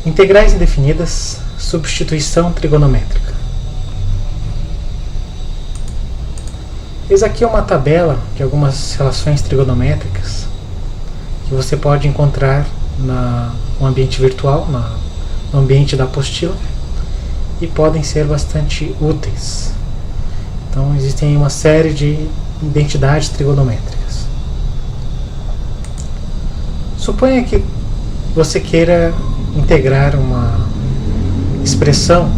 Integrais indefinidas, substituição trigonométrica. Eis aqui uma tabela de algumas relações trigonométricas que você pode encontrar no ambiente virtual, no ambiente da apostila, e podem ser bastante úteis. Então existem uma série de identidades trigonométricas. Suponha que você queira integrar uma expressão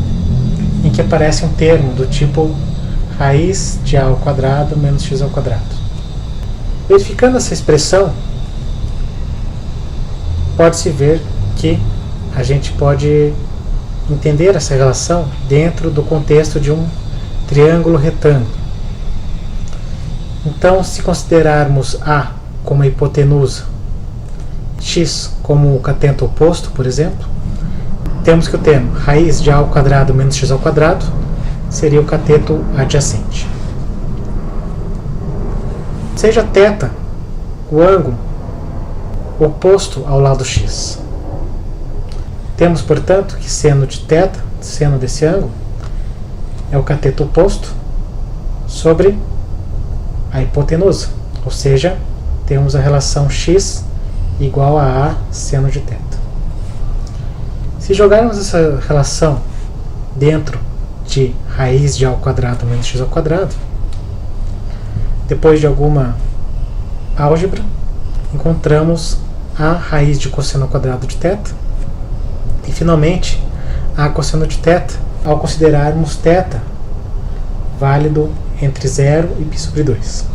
em que aparece um termo do tipo raiz de a ao quadrado menos x ao quadrado. Verificando essa expressão, pode-se ver que a gente pode entender essa relação dentro do contexto de um triângulo retângulo. Então, se considerarmos A como a hipotenusa, x como o cateto oposto, por exemplo, temos que o termo raiz de a ao quadrado menos x ao quadrado seria o cateto adjacente. Seja θ o ângulo oposto ao lado x. Temos, portanto, que seno de θ, seno desse ângulo, é o cateto oposto sobre a hipotenusa, ou seja, temos a relação x igual a seno de θ. Se jogarmos essa relação dentro de raiz de a ao quadrado menos x ao quadrado, depois de alguma álgebra, encontramos a raiz de cosseno ao quadrado de θ e, finalmente, a cosseno de θ ao considerarmos θ válido entre 0 e π sobre 2.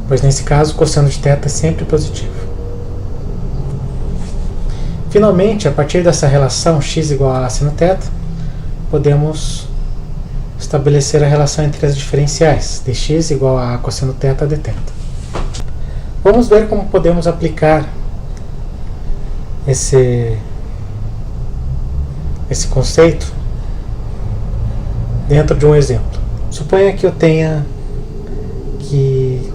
Pois nesse caso o cosseno de θ é sempre positivo. Finalmente, a partir dessa relação x igual a seno θ, podemos estabelecer a relação entre as diferenciais dx igual a cosseno θ dθ. Vamos ver como podemos aplicar esse conceito dentro de um exemplo. Suponha que eu tenha que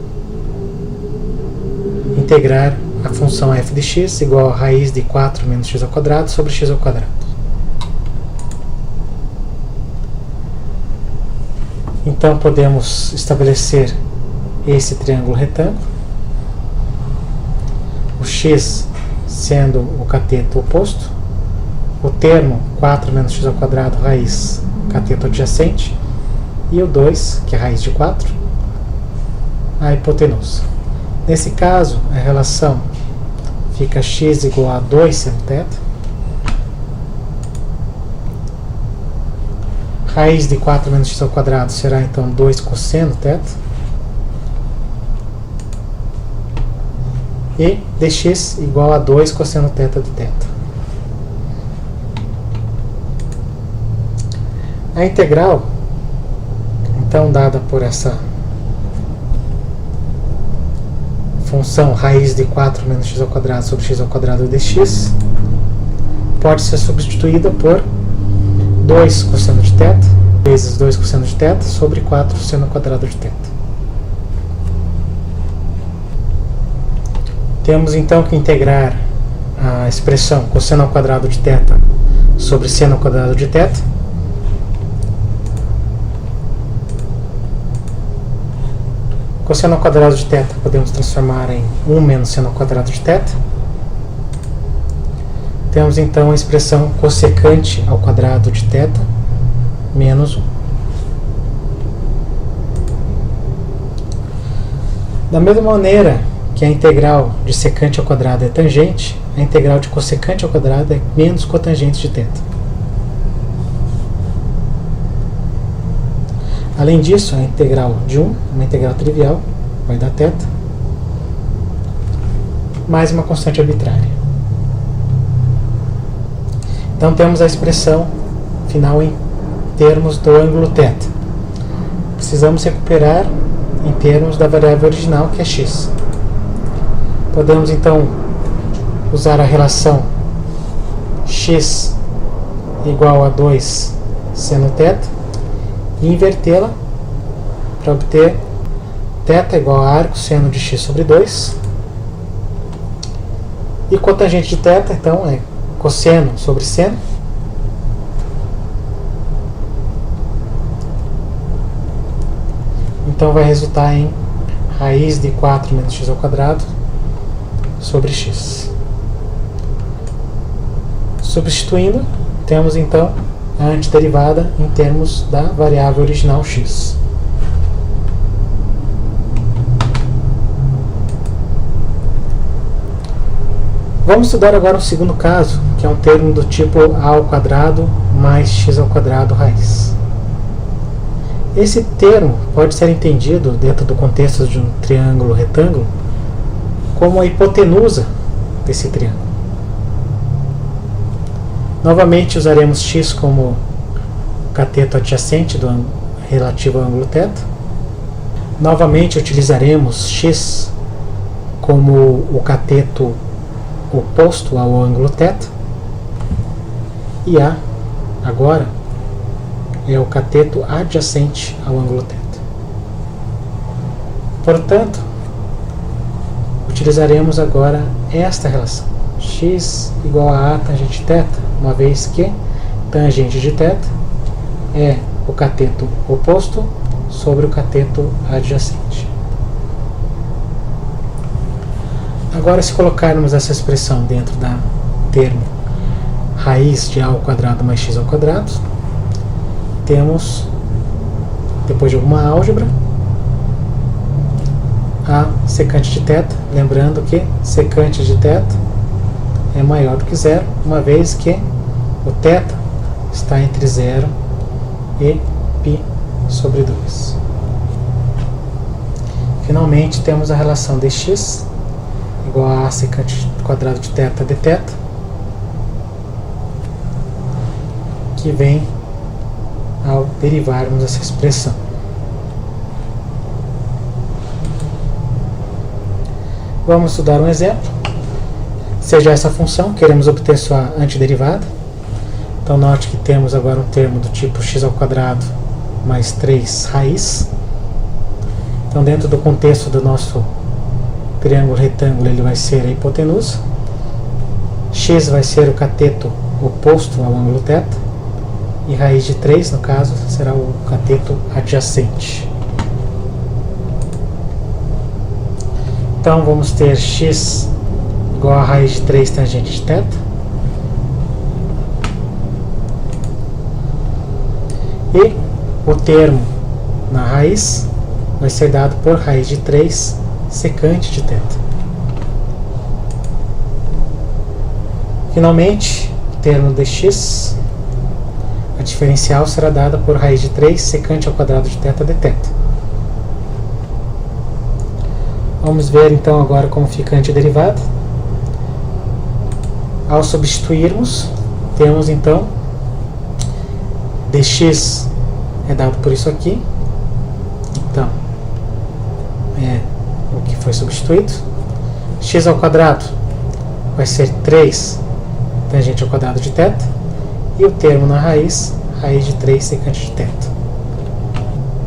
integrar a função f de x igual a raiz de 4 menos x ao quadrado sobre x ao quadrado. Então podemos estabelecer esse triângulo retângulo, o x sendo o cateto oposto, o termo 4 menos x ao quadrado raiz cateto adjacente, e o 2, que é a raiz de 4, a hipotenusa. Nesse caso, a relação fica x igual a 2 seno θ, raiz de 4 menos x ao quadrado será então 2 cosseno θ, e dx igual a 2 cosseno θ de θ. A integral, então, dada por essa função raiz de 4 menos x ao quadrado sobre x ao quadrado dx, pode ser substituída por 2 cosseno de θ vezes 2 cosseno de θ sobre 4 seno ao quadrado de θ. Temos então que integrar a expressão cosseno ao quadrado de θ sobre seno ao quadrado de θ. Cosseno ao quadrado de θ podemos transformar em 1 menos seno ao quadrado de θ. Temos então a expressão cossecante ao quadrado de θ menos 1. Da mesma maneira que a integral de secante ao quadrado é tangente, a integral de cossecante ao quadrado é menos cotangente de θ. Além disso, a integral de 1, uma integral trivial, vai dar θ, mais uma constante arbitrária. Então temos a expressão final em termos do ângulo θ. Precisamos recuperar em termos da variável original, que é x. Podemos então usar a relação x igual a 2 seno θ e invertê-la para obter θ igual a arco seno de x sobre 2 E cotangente de θ, então, é cosseno sobre seno. Então vai resultar em raiz de 4 menos x ao quadrado sobre x. Substituindo, temos então a antiderivada em termos da variável original x. Vamos estudar agora um segundo caso, que é um termo do tipo a ao quadrado mais x ao quadrado raiz. Esse termo pode ser entendido, dentro do contexto de um triângulo retângulo, como a hipotenusa desse triângulo. Novamente usaremos x como cateto adjacente relativo ao ângulo θ. Novamente utilizaremos x como o cateto oposto ao ângulo θ. E A, agora, é o cateto adjacente ao ângulo θ. Portanto, utilizaremos agora esta relação. X igual a tangente θ, uma vez que tangente de θ é o cateto oposto sobre o cateto adjacente. Agora, se colocarmos essa expressão dentro da termo raiz de a ao quadrado mais x ao quadrado, temos, depois de alguma álgebra, a secante de θ, lembrando que secante de θ é maior do que zero, uma vez que o θ está entre 0 e π sobre 2. Finalmente, temos a relação dx igual a secante quadrado de θ dθ, que vem ao derivarmos essa expressão. Vamos estudar um exemplo. Seja essa função, queremos obter sua antiderivada. Então note que temos agora um termo do tipo x ao quadrado mais 3 raiz. Então, dentro do contexto do nosso triângulo retângulo, ele vai ser a hipotenusa. X vai ser o cateto oposto ao ângulo θ. E raiz de 3, no caso, será o cateto adjacente. Então vamos ter x igual a raiz de 3 tangente de θ. E o termo na raiz vai ser dado por raiz de 3 secante de θ. Finalmente, o termo dx, a diferencial será dada por raiz de 3 secante ao quadrado de θ dθ. Vamos ver então agora como fica a antiderivada. Ao substituirmos, temos então dx é dado por isso aqui. Então, é o que foi substituído. X ao quadrado vai ser 3 tangente ao quadrado de θ. E o termo na raiz, raiz de 3 secante de θ.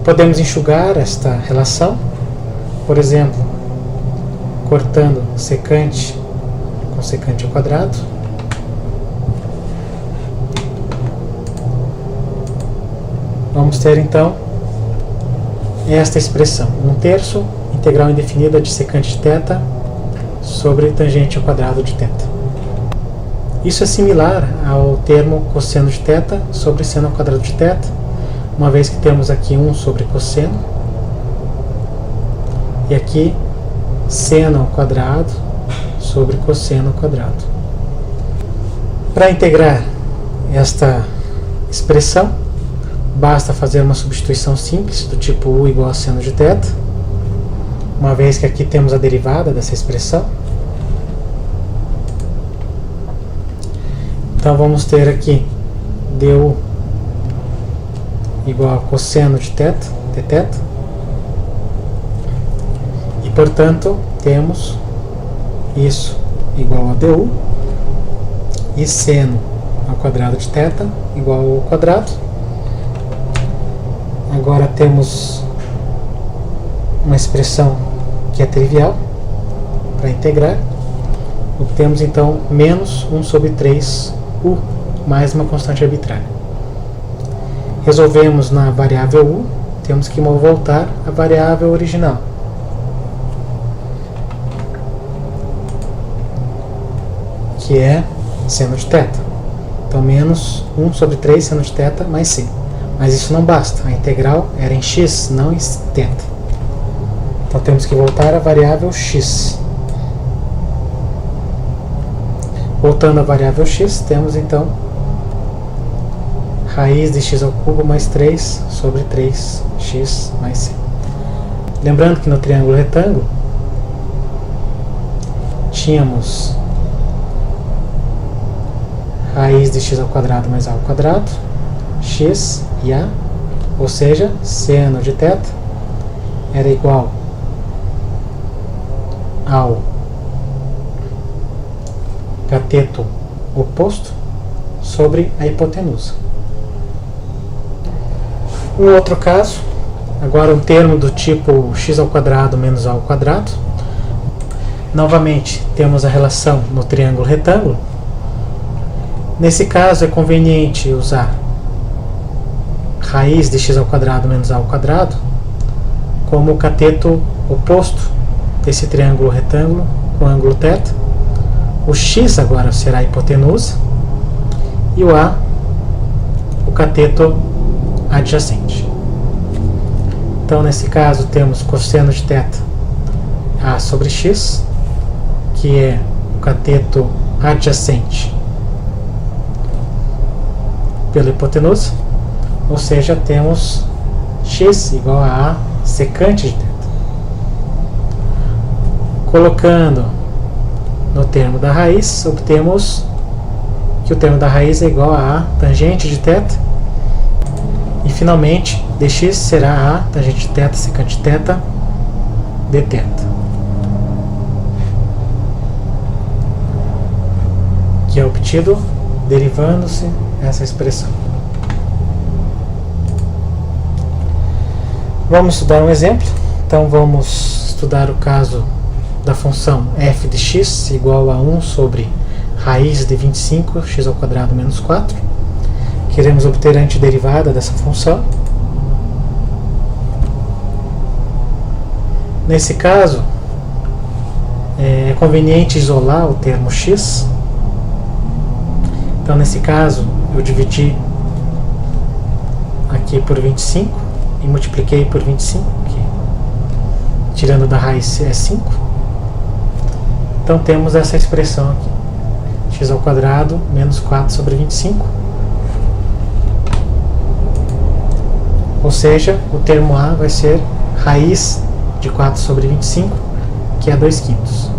Podemos enxugar esta relação, por exemplo, cortando secante com secante ao quadrado. Vamos ter então esta expressão, 1/3 integral indefinida de secante de θ sobre tangente ao quadrado de θ. Isso é similar ao termo cosseno de θ sobre seno ao quadrado de θ, uma vez que temos aqui 1 sobre cosseno e aqui seno ao quadrado sobre cosseno ao quadrado. Para integrar esta expressão, basta fazer uma substituição simples do tipo u igual a seno de θ, uma vez que aqui temos a derivada dessa expressão. Então vamos ter aqui du igual a cosseno de θ, dθ, e portanto temos isso igual a du, e seno ao quadrado de θ igual ao quadrado. Agora temos uma expressão que é trivial para integrar. Obtemos então menos 1 sobre 3 u mais uma constante arbitrária. Resolvemos na variável u, temos que voltar à variável original. Que é seno de θ. Então, menos 1 sobre 3 seno de θ mais c. Mas isso não basta, a integral era em x, não em θ. Então, temos que voltar à variável x. Voltando à variável x, temos então raiz de x ao cubo mais 3 sobre 3x mais c. Lembrando que no triângulo retângulo tínhamos raiz de x ao quadrado mais a ao quadrado, x e a, ou seja, seno de θ era igual ao cateto oposto sobre a hipotenusa. Um outro caso, agora um termo do tipo x ao quadrado menos a ao quadrado. Novamente, temos a relação no triângulo retângulo. Nesse caso, é conveniente usar raiz de x ao quadrado menos a ao quadrado como o cateto oposto desse triângulo retângulo com ângulo θ. O x agora será a hipotenusa e o a, o cateto adjacente. Então, nesse caso, temos cosseno de θ a sobre x, que é o cateto adjacente pela hipotenusa, ou seja, temos x igual a secante de θ. Colocando no termo da raiz, obtemos que o termo da raiz é igual a tangente de θ. E finalmente, dx será a tangente de θ secante de θ dθ. Que é obtido derivando-se essa expressão. Vamos estudar um exemplo. Então vamos estudar o caso da função f de x igual a 1 sobre raiz de 25 x ao quadrado menos 4. Queremos obter a antiderivada dessa função. Nesse caso, é conveniente isolar o termo x. Então, nesse caso, eu dividi aqui por 25 e multipliquei por 25, que tirando da raiz é 5. Então, temos essa expressão aqui, x ao quadrado menos 4 sobre 25. Ou seja, o termo a vai ser raiz de 4 sobre 25, que é 2/5.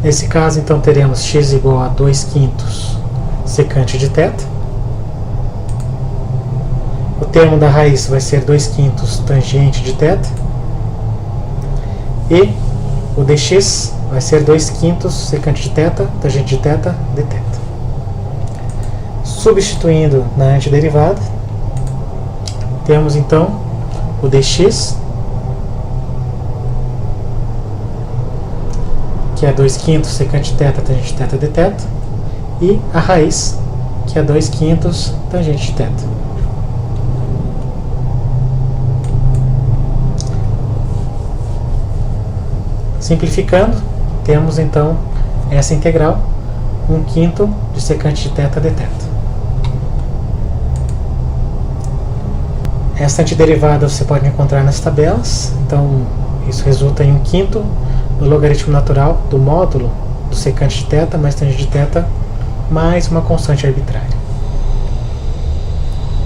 Nesse caso, então, teremos x igual a 2/5 secante de θ. O termo da raiz vai ser 2/5 tangente de θ. E o dx vai ser 2/5 secante de θ, tangente de θ, dθ. Substituindo na antiderivada, temos então o dx, que é 2/5 secante de θ, tangente de θ, dθ, e a raiz, que é 2/5 tangente de θ. Simplificando, temos então essa integral, 1/5 de secante de θ dθ. Essa antiderivada você pode encontrar nas tabelas, então isso resulta em 1/5 do logaritmo natural do módulo do secante de θ mais tangente de θ mais uma constante arbitrária.